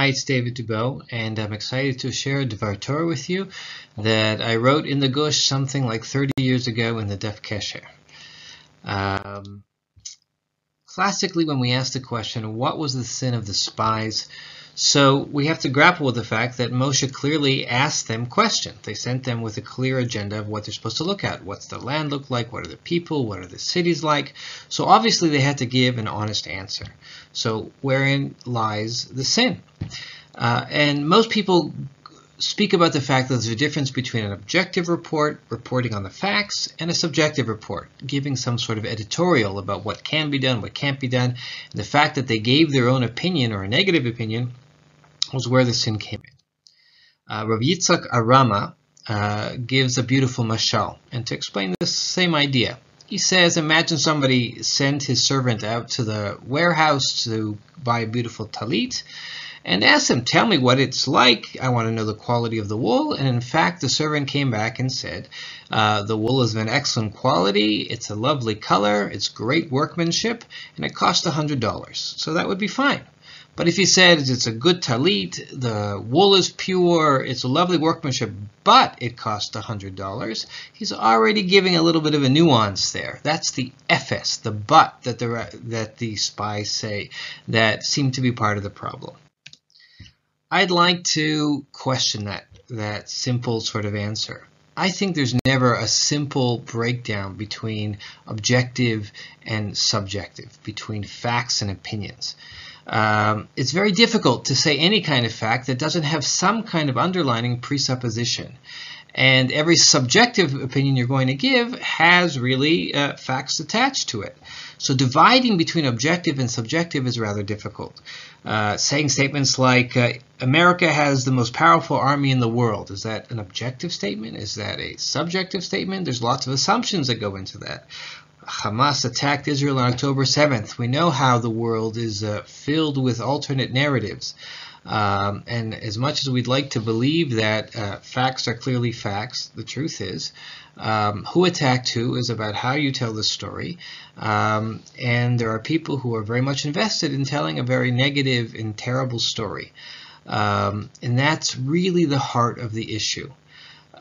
Hi, it's David Debow, and I'm excited to share a Dvar Torah with you that I wrote in the Gush something like 30 years ago in the Def Kesher. Classically, when we ask the question, what was the sin of the spies? So we have to grapple with the fact that Moshe clearly asked them questions. They sent them with a clear agenda of what they're supposed to look at. What's the land look like? What are the people? What are the cities like? So obviously they had to give an honest answer. So wherein lies the sin? And most people speak about the fact that there's a difference between an objective report, reporting on the facts, and a subjective report, giving some sort of editorial about what can be done, what can't be done. And the fact that they gave their own opinion or a negative opinion was where the sin came in. Rabbi Yitzchak Arama gives a beautiful mashal, and to explain this same idea, he says, imagine somebody sent his servant out to the warehouse to buy a beautiful talit, and asked him, tell me what it's like. I want to know the quality of the wool. And in fact, the servant came back and said, the wool is of an excellent quality. It's a lovely color. It's great workmanship. And it cost $100. So that would be fine. But if he said it's a good talit, the wool is pure, it's a lovely workmanship, but it cost $100, he's already giving a little bit of a nuance there. That's the efes, the but that the spies say that seem to be part of the problem. I'd like to question that simple sort of answer. I think there's never a simple breakdown between objective and subjective, between facts and opinions. It's very difficult to say any kind of fact that doesn't have some kind of underlying presupposition. And every subjective opinion you're going to give has really facts attached to it. So dividing between objective and subjective is rather difficult. Saying statements like, America has the most powerful army in the world. Is that an objective statement? Is that a subjective statement? There's lots of assumptions that go into that. Hamas attacked Israel on October 7th. We know how the world is filled with alternate narratives. And as much as we'd like to believe that facts are clearly facts, the truth is, who attacked who is about how you tell the story. And there are people who are very much invested in telling a very negative and terrible story. And that's really the heart of the issue,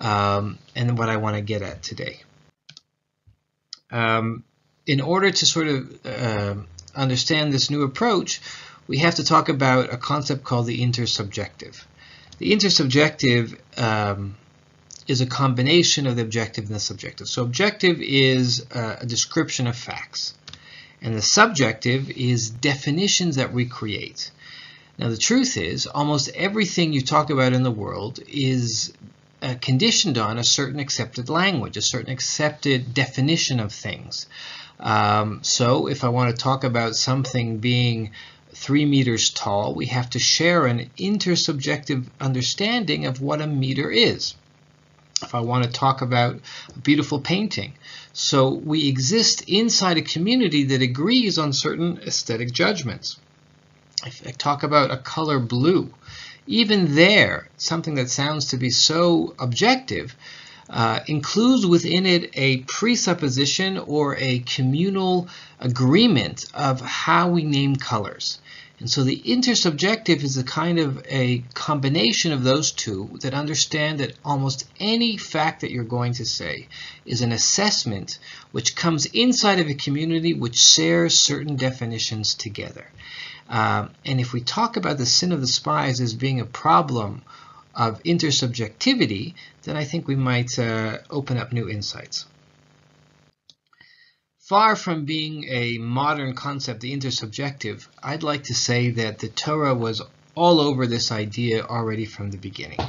and what I want to get at today. In order to sort of understand this new approach, we have to talk about a concept called the intersubjective. The intersubjective is a combination of the objective and the subjective. So objective is a description of facts, and the subjective is definitions that we create. Now the truth is, almost everything you talk about in the world is conditioned on a certain accepted language, a certain accepted definition of things. So if I want to talk about something being 3 meters tall, we have to share an intersubjective understanding of what a meter is. If I want to talk about a beautiful painting, so we exist inside a community that agrees on certain aesthetic judgments. If I talk about a color blue, even there, something that sounds to be so objective includes within it a presupposition or a communal agreement of how we name colors. And so the intersubjective is a kind of a combination of those two that understand that almost any fact that you're going to say is an assessment which comes inside of a community which shares certain definitions together. And if we talk about the sin of the spies as being a problem of intersubjectivity, then I think we might open up new insights. Far from being a modern concept, the intersubjective, I'd like to say that the Torah was all over this idea already from the beginning.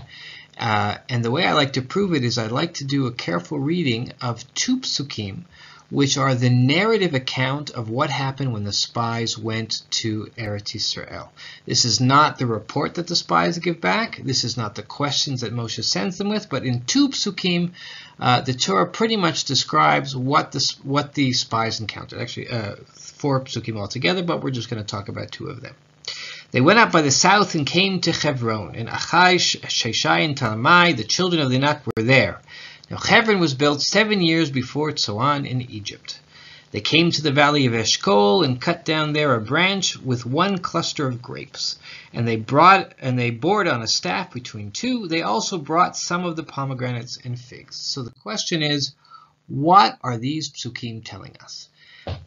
And the way I like to prove it is I like to do a careful reading of 2 psukim, which are the narrative account of what happened when the spies went to Eretz Yisrael. This is not the report that the spies give back. This is not the questions that Moshe sends them with. But in 2 psukim, the Torah pretty much describes what the spies encountered. Actually, 4 psukim altogether, but we're just going to talk about 2 of them. They went up by the south and came to Hebron. And Achai, Sheshai, and Talmai, the children of the Anak, were there. Now Hebron was built 7 years before Tzoan in Egypt. They came to the valley of Eshcol and cut down there a branch with one cluster of grapes. And they bore it on a staff between two. They also brought some of the pomegranates and figs. So the question is, what are these psukim telling us?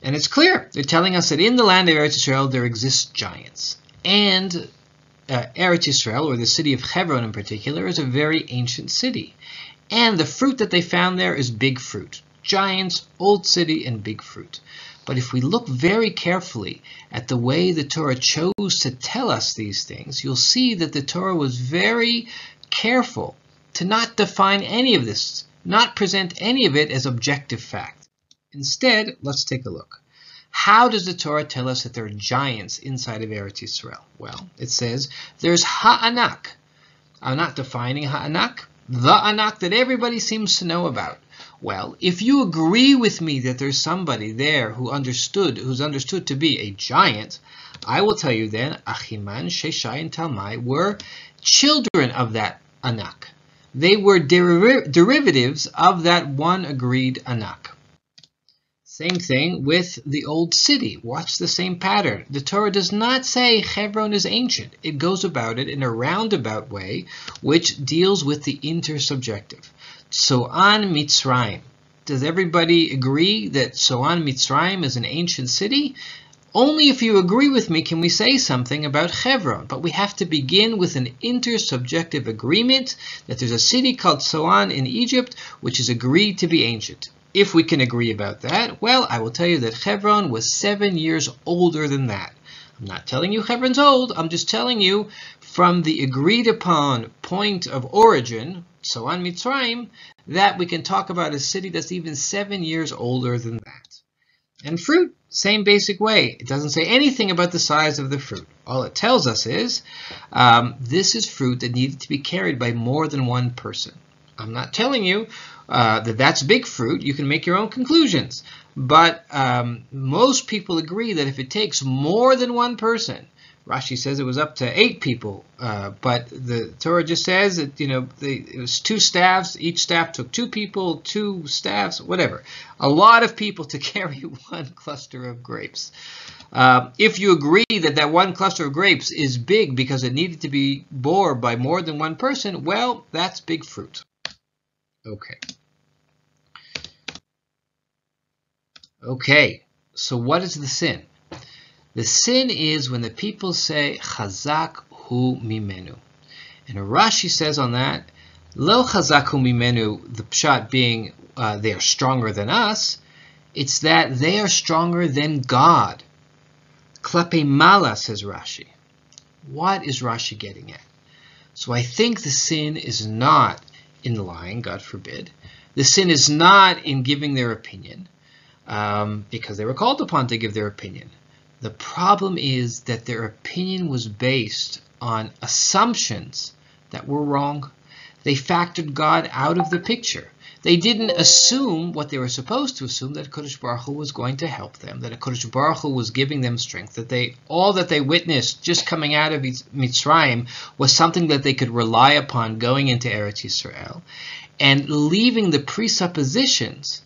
And it's clear. They're telling us that in the land of Eretz Yisrael there exist giants. And Eretz Yisrael, or the city of Hebron in particular, is a very ancient city. And the fruit that they found there is big fruit. Giants, old city, and big fruit. But if we look very carefully at the way the Torah chose to tell us these things, you'll see that the Torah was very careful to not define any of this, not present any of it as objective fact. Instead, let's take a look. How does the Torah tell us that there are giants inside of Eretz Yisrael? Well, it says there's ha'anak. I'm not defining ha'anak. The anak that everybody seems to know about. Well, if you agree with me that there's somebody there who's understood to be a giant, I will tell you then, Achiman, Sheshai, and Talmai were children of that anak. They were derivatives of that one agreed anak. Same thing with the old city. Watch the same pattern. The Torah does not say Hebron is ancient. It goes about it in a roundabout way, which deals with the intersubjective. So'an Mitzrayim. Does everybody agree that So'an Mitzrayim is an ancient city? Only if you agree with me can we say something about Hebron. But we have to begin with an intersubjective agreement that there's a city called So'an in Egypt, which is agreed to be ancient. If we can agree about that, well, I will tell you that Hebron was 7 years older than that. I'm not telling you Hebron's old. I'm just telling you from the agreed upon point of origin, So'an Mitzrayim, that we can talk about a city that's even 7 years older than that. And fruit, same basic way. It doesn't say anything about the size of the fruit. All it tells us is this is fruit that needed to be carried by more than one person. I'm not telling you that that's big fruit. You can make your own conclusions. But most people agree that if it takes more than one person, Rashi says it was up to 8 people, but the Torah just says that it was 2 staffs. Each staff took 2 people, 2 staffs, whatever. A lot of people to carry one cluster of grapes. If you agree that that one cluster of grapes is big because it needed to be bore by more than one person, well, that's big fruit. Okay. Okay, so what is the sin? The sin is when the people say, Chazak hu mimenu. And Rashi says on that, Lo chazak hu mimenu, the pshat being they are stronger than us, it's that they are stronger than God. Klape mala, says Rashi. What is Rashi getting at? So I think the sin is not in lying, God forbid. The sin is not in giving their opinion, because they were called upon to give their opinion. The problem is that their opinion was based on assumptions that were wrong. They factored God out of the picture. They didn't assume what they were supposed to assume, that HaKadosh Baruch Hu was going to help them, that HaKadosh Baruch Hu was giving them strength, that all that they witnessed just coming out of Mitzrayim was something that they could rely upon going into Eretz Yisrael, and leaving the presuppositions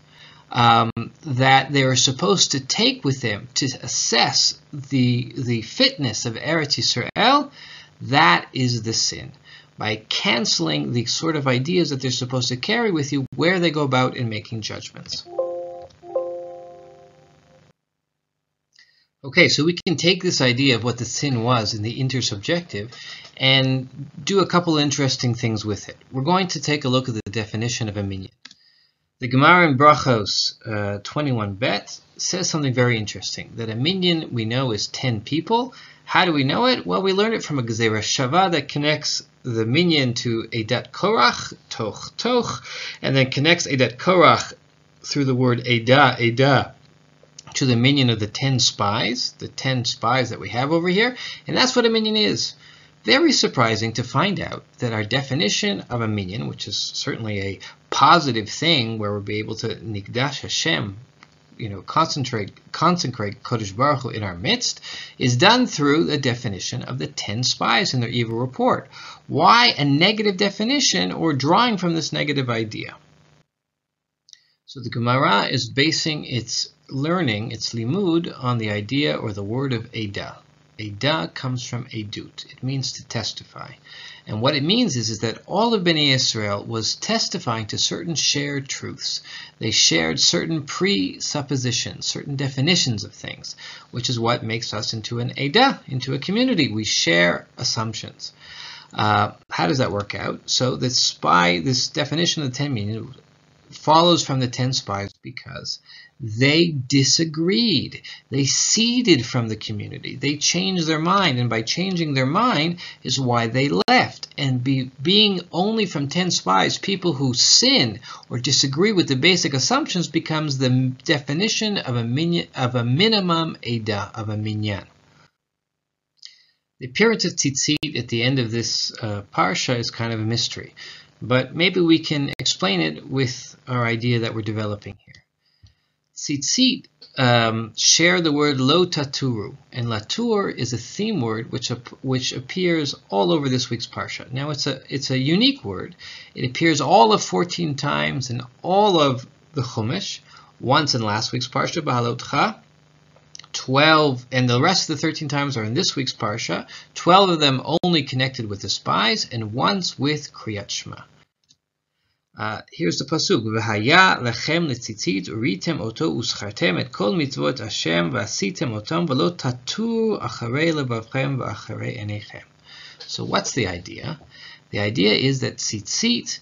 that they were supposed to take with them to assess the fitness of Eretz Yisrael. That is the sin. By canceling the sort of ideas that they're supposed to carry with you where they go about in making judgments. Okay, so we can take this idea of what the sin was in the intersubjective and do a couple interesting things with it. We're going to take a look at the definition of a minyan. The Gemara in Brachos 21 bet says something very interesting, that a minyan we know is 10 people. How do we know it? Well, we learn it from a Gezerah Shava that connects the minyan to Eidat Korach, Toch, and then connects Eidat Korach through the word Eidah, to the minyan of the 10 spies, the 10 spies that we have over here, and that's what a minyan is. Very surprising to find out that our definition of a minyan, which is certainly a positive thing where we'll be able to Nigdash Hashem, consecrate Kodesh Baruch Hu in our midst, is done through the definition of the 10 spies in their evil report. Why a negative definition or drawing from this negative idea? So the Gemara is basing its learning, it's limud, on the idea or the word of Eidah. Eidah comes from Edut. It means to testify. And what it means is that all of Bnei Israel was testifying to certain shared truths. They shared certain presuppositions, certain definitions of things, which is what makes us into an Eidah, into a community. We share assumptions. How does that work out? So this definition of the 10 meaning follows from the 10 spies because they disagreed. They seceded from the community. They changed their mind, and by changing their mind is why they left. And being only from 10 spies, people who sin or disagree with the basic assumptions becomes the definition of a minimum Eidah, of a minyan. The appearance of tzitzit at the end of this parsha is kind of a mystery, but maybe we can explain it with our idea that we're developing here. Tzitzit share the word lo taturu, and latur is a theme word which appears all over this week's parsha. Now it's a unique word. It appears all of 14 times in all of the Chumash, once in last week's parsha, B'halotcha, 12, and the rest of the 13 times are in this week's parsha, 12 of them only connected with the spies, and once with Kriyat Shema. Here's the pasuk: V'haya lechem letzitzit uritem oto uschartem et kol mitzvot Hashem v'asitem otam v'lo tatu acharei lebavchem v'acharei enechem. So what's the idea? The idea is that tzitzit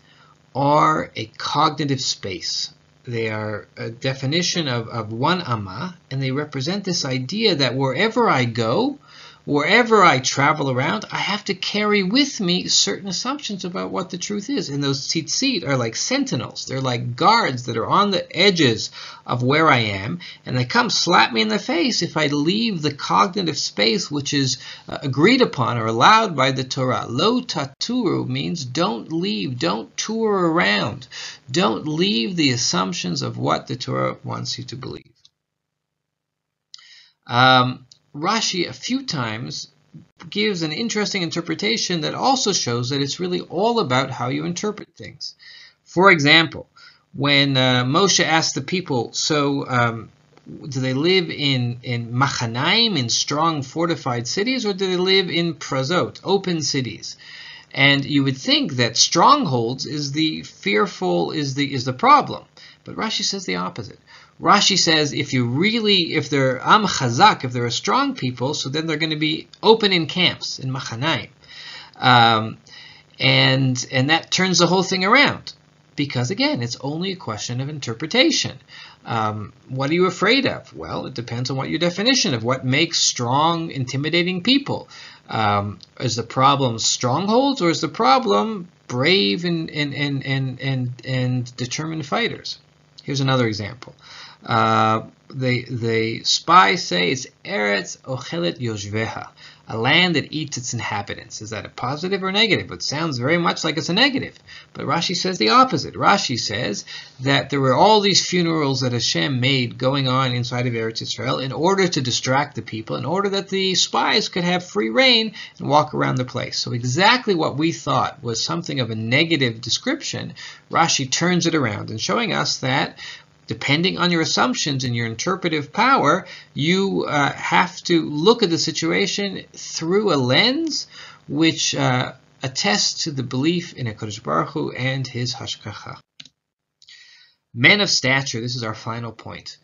are a cognitive space. They are a definition of one amma, and they represent this idea that wherever I go, wherever I travel around, I have to carry with me certain assumptions about what the truth is. And those tzitzit are like sentinels. They're like guards that are on the edges of where I am, and they come slap me in the face if I leave the cognitive space which is agreed upon or allowed by the Torah. Lo taturu means don't leave, don't tour around, don't leave the assumptions of what the Torah wants you to believe. Rashi a few times gives an interesting interpretation that also shows that it's really all about how you interpret things. For example, when Moshe asked the people, do they live in machanaim, in strong fortified cities, or do they live in prazot, open cities? And you would think that strongholds is the problem. But Rashi says the opposite. Rashi says if they're am chazak, if they're a strong people, so then they're going to be open in camps, in machanaim. And that turns the whole thing around. Because again, it's only a question of interpretation. What are you afraid of? Well, it depends on what your definition of what makes strong, intimidating people. Is the problem strongholds, or is the problem brave and determined fighters? Here's another example. The spies say it's Eretz Ochelet Yoshveha, a land that eats its inhabitants. Is that a positive or negative? It sounds very much like it's a negative. But Rashi says the opposite. Rashi says that there were all these funerals that Hashem made going on inside of Eretz Israel in order to distract the people, in order that the spies could have free reign and walk around the place. So exactly what we thought was something of a negative description, Rashi turns it around and showing us that depending on your assumptions and your interpretive power, you have to look at the situation through a lens which attests to the belief in HaKadosh Baruch Hu and His hashgacha. Men of stature, this is our final point.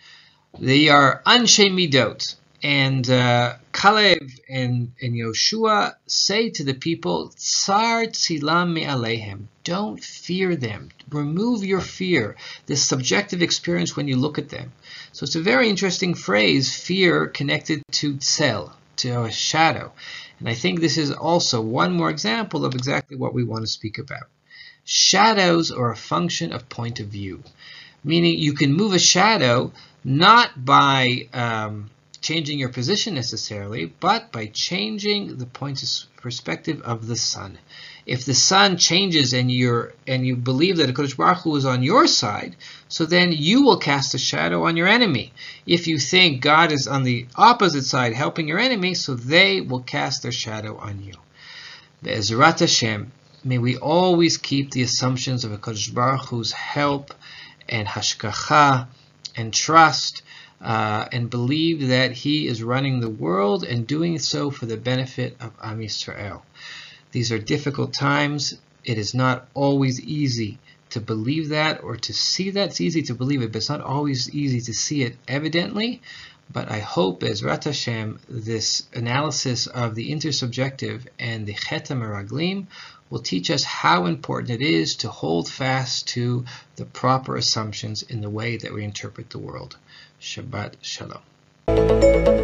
They are anshe midot. And Kalev and Yoshua say to the people, Tsar tzilam me'alehem. Don't fear them. Remove your fear, this subjective experience when you look at them. So it's a very interesting phrase, fear connected to tzel, to a shadow. And I think this is also one more example of exactly what we want to speak about. Shadows are a function of point of view. Meaning you can move a shadow not by changing your position necessarily, but by changing the point of perspective of the sun. If the sun changes and you believe that HaKadosh Baruch Hu is on your side, so then you will cast a shadow on your enemy. If you think God is on the opposite side helping your enemy, so they will cast their shadow on you. Be'ezrat Hashem, may we always keep the assumptions of HaKadosh Baruch Hu's help and hashgacha and trust and believe that he is running the world and doing so for the benefit of Am Yisrael. These are difficult times. It is not always easy to believe that or to see that. It's easy to believe it, but it's not always easy to see it evidently. But I hope, Be'ezrat Hashem, this analysis of the intersubjective and the Chet HaMeraglim will teach us how important it is to hold fast to the proper assumptions in the way that we interpret the world. Shabbat Shalom.